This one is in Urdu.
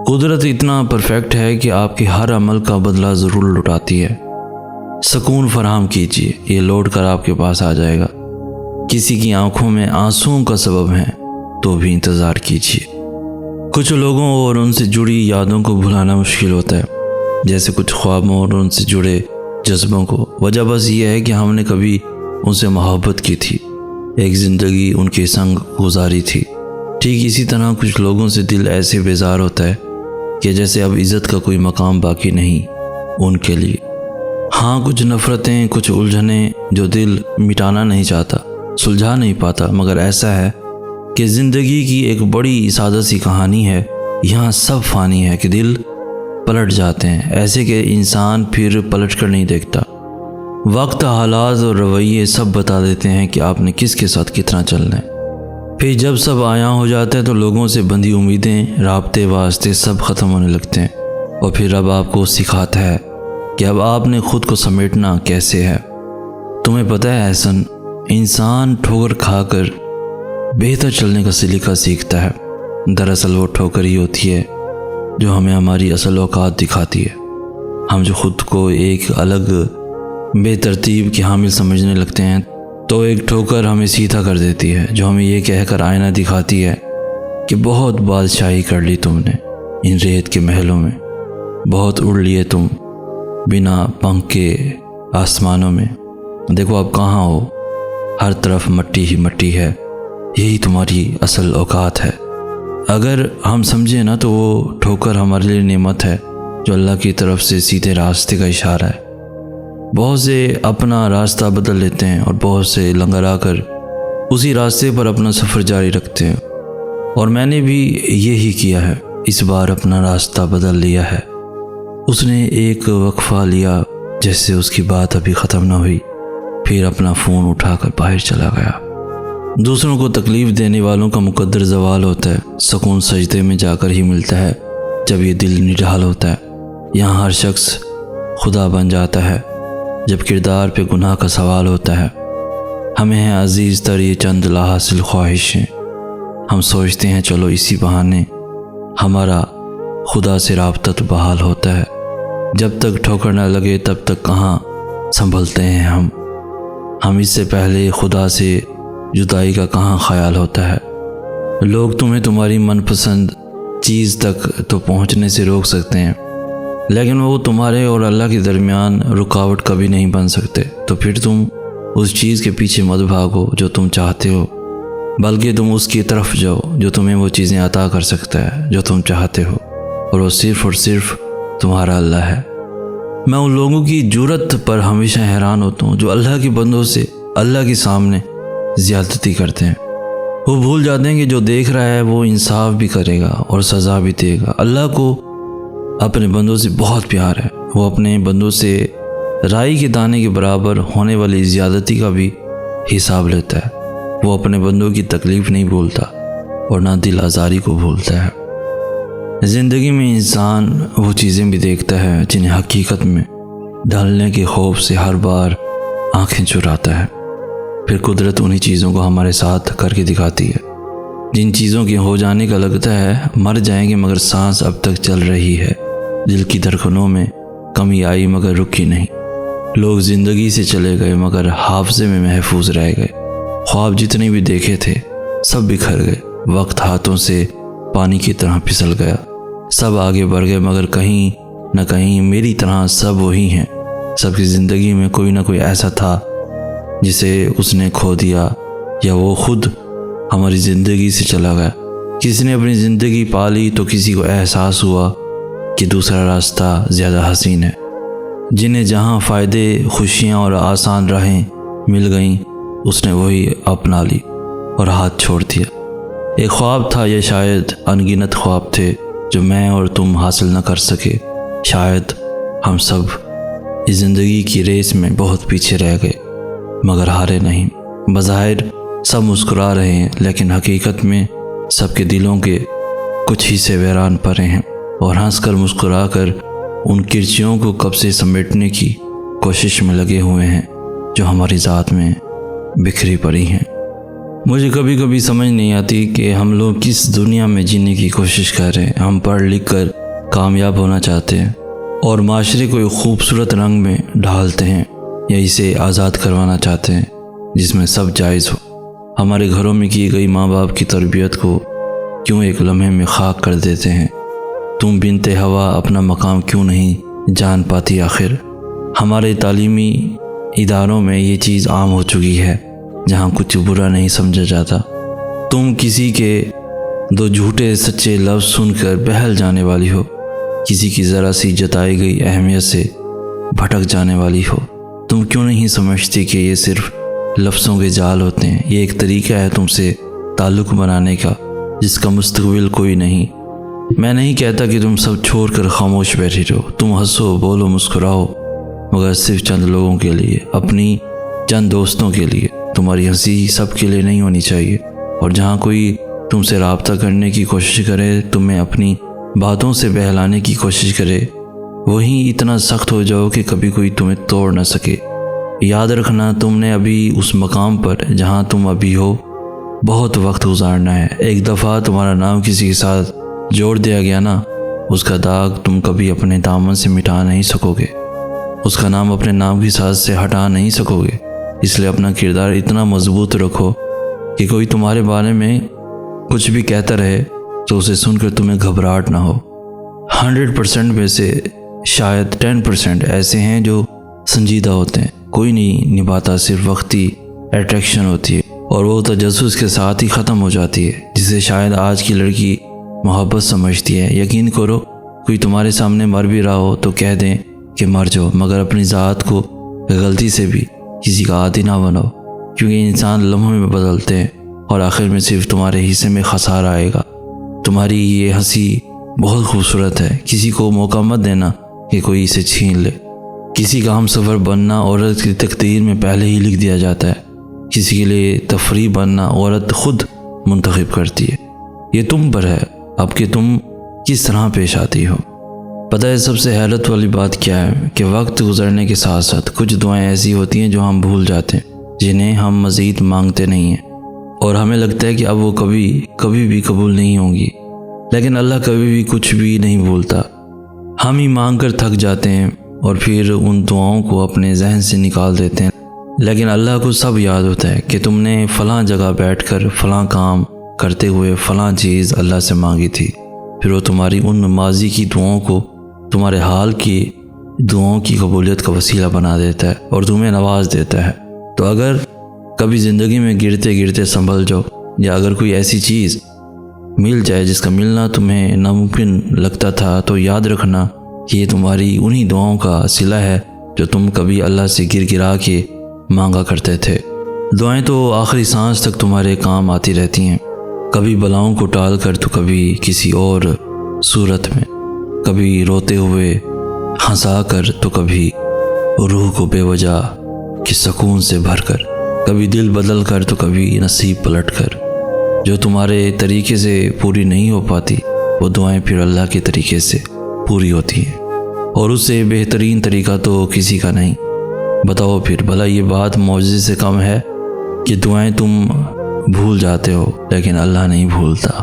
قدرت اتنا پرفیکٹ ہے کہ آپ کے ہر عمل کا بدلہ ضرور لوٹاتی ہے۔ سکون فراہم کیجیے، یہ لوٹ کر آپ کے پاس آ جائے گا۔ کسی کی آنکھوں میں آنسوؤں کا سبب ہے تو بھی انتظار کیجیے۔ کچھ لوگوں اور ان سے جڑی یادوں کو بھلانا مشکل ہوتا ہے، جیسے کچھ خوابوں اور ان سے جڑے جذبوں کو۔ وجہ بس یہ ہے کہ ہم نے کبھی ان سے محبت کی تھی، ایک زندگی ان کے سنگ گزاری تھی۔ ٹھیک اسی طرح کچھ لوگوں سے دل ایسے بیزار ہوتا ہے کہ جیسے اب عزت کا کوئی مقام باقی نہیں ان کے لیے۔ ہاں، کچھ نفرتیں، کچھ الجھنیں جو دل مٹانا نہیں چاہتا، سلجھا نہیں پاتا، مگر ایسا ہے کہ زندگی کی ایک بڑی سادہ سی کہانی ہے، یہاں سب فانی ہے کہ دل پلٹ جاتے ہیں، ایسے کہ انسان پھر پلٹ کر نہیں دیکھتا۔ وقت، حالات اور رویے سب بتا دیتے ہیں کہ آپ نے کس کے ساتھ کتنا چلنا ہے۔ پھر جب سب عیاں ہو جاتا ہے تو لوگوں سے بندھی امیدیں، رابطے، واسطے سب ختم ہونے لگتے ہیں، اور پھر اب آپ کو سکھاتا ہے کہ اب آپ نے خود کو سمیٹنا کیسے ہے۔ تمہیں پتہ ہے احسن، انسان ٹھوکر کھا کر بہتر چلنے کا سلیقہ سیکھتا ہے۔ دراصل وہ ٹھوکر ہی ہوتی ہے جو ہمیں ہماری اصل اوقات دکھاتی ہے۔ ہم جو خود کو ایک الگ بے ترتیب کے حامل سمجھنے لگتے ہیں تو ایک ٹھوکر ہمیں سیدھا کر دیتی ہے، جو ہمیں یہ کہہ کر آئینہ دکھاتی ہے کہ بہت بادشاہی کر لی تم نے ان ریت کے محلوں میں، بہت اڑ لیے تم بنا پنکھ کے آسمانوں میں، دیکھو اب کہاں ہو، ہر طرف مٹی ہی مٹی ہے، یہی تمہاری اصل اوقات ہے۔ اگر ہم سمجھیں نا تو وہ ٹھوکر ہمارے لیے نعمت ہے، جو اللہ کی طرف سے سیدھے راستے کا اشارہ ہے۔ بہت سے اپنا راستہ بدل لیتے ہیں اور بہت سے لنگڑا کر اسی راستے پر اپنا سفر جاری رکھتے ہیں، اور میں نے بھی یہی کیا ہے، اس بار اپنا راستہ بدل لیا ہے۔ اس نے ایک وقفہ لیا جیسے اس کی بات ابھی ختم نہ ہوئی، پھر اپنا فون اٹھا کر باہر چلا گیا۔ دوسروں کو تکلیف دینے والوں کا مقدر زوال ہوتا ہے، سکون سجدے میں جا کر ہی ملتا ہے جب یہ دل نڈھال ہوتا ہے۔ یہاں ہر شخص خدا بن جاتا ہے جب کردار پہ گناہ کا سوال ہوتا ہے۔ ہمیں ہے عزیز تر یہ چند لاحاصل خواہشیں، ہم سوچتے ہیں چلو اسی بہانے ہمارا خدا سے رابطہ تو بحال ہوتا ہے۔ جب تک ٹھوکر نہ لگے تب تک کہاں سنبھلتے ہیں ہم اس سے پہلے خدا سے جدائی کا کہاں خیال ہوتا ہے۔ لوگ تمہیں تمہاری من پسند چیز تک تو پہنچنے سے روک سکتے ہیں، لیکن وہ تمہارے اور اللہ کے درمیان رکاوٹ کبھی نہیں بن سکتے۔ تو پھر تم اس چیز کے پیچھے مت بھاگو جو تم چاہتے ہو، بلکہ تم اس کی طرف جاؤ جو تمہیں وہ چیزیں عطا کر سکتا ہے جو تم چاہتے ہو، اور وہ صرف اور صرف تمہارا اللہ ہے۔ میں ان لوگوں کی جرأت پر ہمیشہ حیران ہوتا ہوں جو اللہ کے بندوں سے اللہ کے سامنے زیادتی کرتے ہیں۔ وہ بھول جاتے ہیں کہ جو دیکھ رہا ہے وہ انصاف بھی کرے گا اور سزا بھی دے گا۔ اللہ کو اپنے بندوں سے بہت پیار ہے، وہ اپنے بندوں سے رائی کے دانے کے برابر ہونے والی زیادتی کا بھی حساب لیتا ہے۔ وہ اپنے بندوں کی تکلیف نہیں بھولتا اور نہ دل آزاری کو بھولتا ہے۔ زندگی میں انسان وہ چیزیں بھی دیکھتا ہے جنہیں حقیقت میں ڈھلنے کے خوف سے ہر بار آنکھیں چراتا ہے۔ پھر قدرت انہی چیزوں کو ہمارے ساتھ کر کے دکھاتی ہے، جن چیزوں کے ہو جانے کا لگتا ہے مر جائیں گے مگر سانس اب تک چل رہی ہے۔ دل کی دھڑکنوں میں کمی آئی مگر رکی نہیں۔ لوگ زندگی سے چلے گئے مگر حافظے میں محفوظ رہ گئے۔ خواب جتنے بھی دیکھے تھے سب بکھر گئے، وقت ہاتھوں سے پانی کی طرح پھسل گیا۔ سب آگے بڑھ گئے مگر کہیں نہ کہیں میری طرح سب وہی ہیں۔ سب کی زندگی میں کوئی نہ کوئی ایسا تھا جسے اس نے کھو دیا، یا وہ خود ہماری زندگی سے چلا گیا۔ کسی نے اپنی زندگی پالی تو کسی کو احساس ہوا کہ دوسرا راستہ زیادہ حسین ہے۔ جنہیں جہاں فائدے، خوشیاں اور آسان راہیں مل گئیں اس نے وہی اپنا لی اور ہاتھ چھوڑ دیا۔ ایک خواب تھا، یہ شاید انگنت خواب تھے جو میں اور تم حاصل نہ کر سکے۔ شاید ہم سب اس زندگی کی ریس میں بہت پیچھے رہ گئے مگر ہارے نہیں۔ بظاہر سب مسکرا رہے ہیں لیکن حقیقت میں سب کے دلوں کے کچھ حصے ویران پڑے ہیں، اور ہنس کر مسکرا کر ان کرچیوں کو کب سے سمیٹنے کی کوشش میں لگے ہوئے ہیں جو ہماری ذات میں بکھری پڑی ہیں۔ مجھے کبھی کبھی سمجھ نہیں آتی کہ ہم لوگ کس دنیا میں جینے کی کوشش کر رہے ہیں۔ ہم پڑھ لکھ کر کامیاب ہونا چاہتے ہیں اور معاشرے کو ایک خوبصورت رنگ میں ڈھالتے ہیں، یا اسے آزاد کروانا چاہتے ہیں جس میں سب جائز ہو۔ ہمارے گھروں میں کی گئی ماں باپ کی تربیت کو کیوں ایک لمحے میں خاک کر دیتے ہیں؟ تم بنت ہوا اپنا مقام کیوں نہیں جان پاتی؟ آخر ہمارے تعلیمی اداروں میں یہ چیز عام ہو چکی ہے، جہاں کچھ برا نہیں سمجھا جاتا۔ تم کسی کے دو جھوٹے سچے لفظ سن کر بہل جانے والی ہو، کسی کی ذرا سی جتائی گئی اہمیت سے بھٹک جانے والی ہو۔ تم کیوں نہیں سمجھتی کہ یہ صرف لفظوں کے جال ہوتے ہیں؟ یہ ایک طریقہ ہے تم سے تعلق بنانے کا جس کا مستقبل کوئی نہیں۔ میں نہیں کہتا کہ تم سب چھوڑ کر خاموش بیٹھی رہو، تم ہنسو، بولو، مسکراؤ، مگر صرف چند لوگوں کے لیے، اپنی چند دوستوں کے لیے۔ تمہاری ہنسی سب کے لیے نہیں ہونی چاہیے، اور جہاں کوئی تم سے رابطہ کرنے کی کوشش کرے، تمہیں اپنی باتوں سے بہلانے کی کوشش کرے، وہیں اتنا سخت ہو جاؤ کہ کبھی کوئی تمہیں توڑ نہ سکے۔ یاد رکھنا، تم نے ابھی اس مقام پر جہاں تم ابھی ہو بہت وقت گزارنا ہے۔ ایک دفعہ تمہارا نام کسی کے ساتھ جوڑ دیا گیا نا، اس کا داغ تم کبھی اپنے دامن سے مٹا نہیں سکو گے، اس کا نام اپنے نام کی ساتھ سے ہٹا نہیں سکو گے۔ اس لیے اپنا کردار اتنا مضبوط رکھو کہ کوئی تمہارے بارے میں کچھ بھی کہتا رہے تو اسے سن کر تمہیں گھبراہٹ نہ ہو۔ 100% میں سے شاید 10% ایسے ہیں جو سنجیدہ ہوتے ہیں، کوئی نہیں نبھاتا، صرف وقتی اٹریکشن ہوتی ہے اور وہ تجسس کے ساتھ ہی ختم ہو جاتی ہے، جسے شاید آج کی لڑکی محبت سمجھتی ہے۔ یقین کرو، کوئی تمہارے سامنے مر بھی رہا ہو تو کہہ دیں کہ مر جاؤ، مگر اپنی ذات کو غلطی سے بھی کسی کا عادی نہ بناؤ، کیونکہ انسان لمحوں میں بدلتے ہیں اور آخر میں صرف تمہارے حصے میں خسارہ آئے گا۔ تمہاری یہ ہنسی بہت خوبصورت ہے، کسی کو موقع مت دینا کہ کوئی اسے چھین لے۔ کسی کا ہم سفر بننا عورت کی تقدیر میں پہلے ہی لکھ دیا جاتا ہے، کسی کے لیے تفریح بننا عورت خود منتخب کرتی ہے۔ یہ تم پر ہے اب کہ تم کس طرح پیش آتی ہو۔ پتہ ہے سب سے حیرت والی بات کیا ہے؟ کہ وقت گزرنے کے ساتھ ساتھ کچھ دعائیں ایسی ہوتی ہیں جو ہم بھول جاتے ہیں، جنہیں ہم مزید مانگتے نہیں ہیں، اور ہمیں لگتا ہے کہ اب وہ کبھی بھی قبول نہیں ہوں گی، لیکن اللہ کبھی بھی کچھ بھی نہیں بھولتا۔ ہم ہی مانگ کر تھک جاتے ہیں اور پھر ان دعاؤں کو اپنے ذہن سے نکال دیتے ہیں، لیکن اللہ کو سب یاد ہوتا ہے کہ تم نے فلاں جگہ بیٹھ کر فلاں کام کرتے ہوئے فلاں چیز اللہ سے مانگی تھی۔ پھر وہ تمہاری ان ماضی کی دعاؤں کو تمہارے حال کی دعاؤں کی قبولیت کا وسیلہ بنا دیتا ہے اور تمہیں نواز دیتا ہے۔ تو اگر کبھی زندگی میں گرتے گرتے سنبھل جاؤ، یا اگر کوئی ایسی چیز مل جائے جس کا ملنا تمہیں ناممکن لگتا تھا، تو یاد رکھنا کہ یہ تمہاری انہی دعاؤں کا صلہ ہے جو تم کبھی اللہ سے گر گرا کے مانگا کرتے تھے۔ دعائیں تو آخری سانس تک تمہارے کام آتی رہتی ہیں، کبھی بلاؤں کو ٹال کر تو کبھی کسی اور صورت میں، کبھی روتے ہوئے ہنسا کر تو کبھی روح کو بے وجہ کے سکون سے بھر کر، کبھی دل بدل کر تو کبھی نصیب پلٹ کر۔ جو تمہارے طریقے سے پوری نہیں ہو پاتی، وہ دعائیں پھر اللہ کے طریقے سے پوری ہوتی ہیں، اور اس سے بہترین طریقہ تو کسی کا نہیں۔ بتاؤ پھر بھلا یہ بات معجزے سے کم ہے کہ دعائیں تم بھول جاتے ہو لیکن اللہ نہیں بھولتا۔